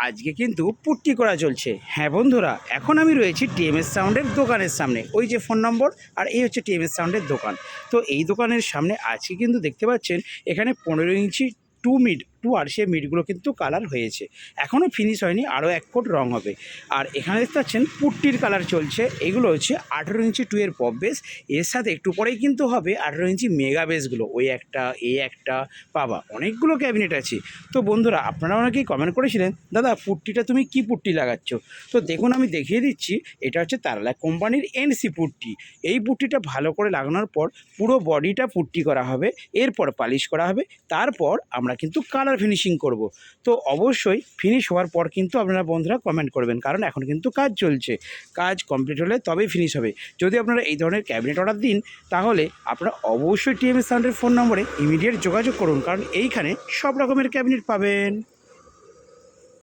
আজকে কিন্তু পুট্টি করা চলছে। হ্যাঁ বন্ধুরা, এখন আমি রয়েছি টিএমএস সাউন্ডের দোকানের সামনে। ওই যে ফোন নম্বর, আর এই হচ্ছে টিএমএস সাউন্ডের দোকান। তো এই দোকানের সামনে আজকে কিন্তু দেখতে পাচ্ছেন এখানে 15 ইঞ্চি টু আর সে মিটগুলো কিন্তু কালার হয়েছে, এখনও ফিনিশ হয়নি, আরও 1 কোট রং হবে। আর এখানে দেখতে পাচ্ছেন পুট্টির কালার চলছে। এগুলো হচ্ছে 18 ইঞ্চি এর পপ বেস, এর সাথে একটু পরেই কিন্তু হবে 18 ইঞ্চি মেগা বেসগুলো। ওই একটা, এই একটা, পাবা অনেকগুলো ক্যাবিনেট আছে। তো বন্ধুরা, আপনারা অনেকেই কমেন্ট করেছিলেন, দাদা পুট্টিটা তুমি কি পুট্টি লাগাচ্ছ? তো দেখুন আমি দেখিয়ে দিচ্ছি। এটা হচ্ছে তারলা কোম্পানির এনসি পুট্টি। এই পুট্টিটা ভালো করে লাগানোর পর পুরো বডিটা পুট্টি করা হবে, এরপর পালিশ করা হবে, তারপর আমরা কিন্তু কালার ফিনিশিং করব। তো অবশ্যই ফিনিশ হওয়ার পর কিন্তু আপনারা বন্ধুরা কমেন্ট করবেন, কারণ এখন কিন্তু কাজ চলছে। কাজ কমপ্লিট হলে তবেই ফিনিশ হবে। যদি আপনারা এই ধরনের ক্যাবিনেট অর্ডার দিন, তাহলে আপনারা অবশ্যই টিএমএস সাউন্ডের ফোন নম্বরে ইমিডিয়েট যোগাযোগ করুন, কারণ এইখানে সব রকমের ক্যাবিনেট পাবেন।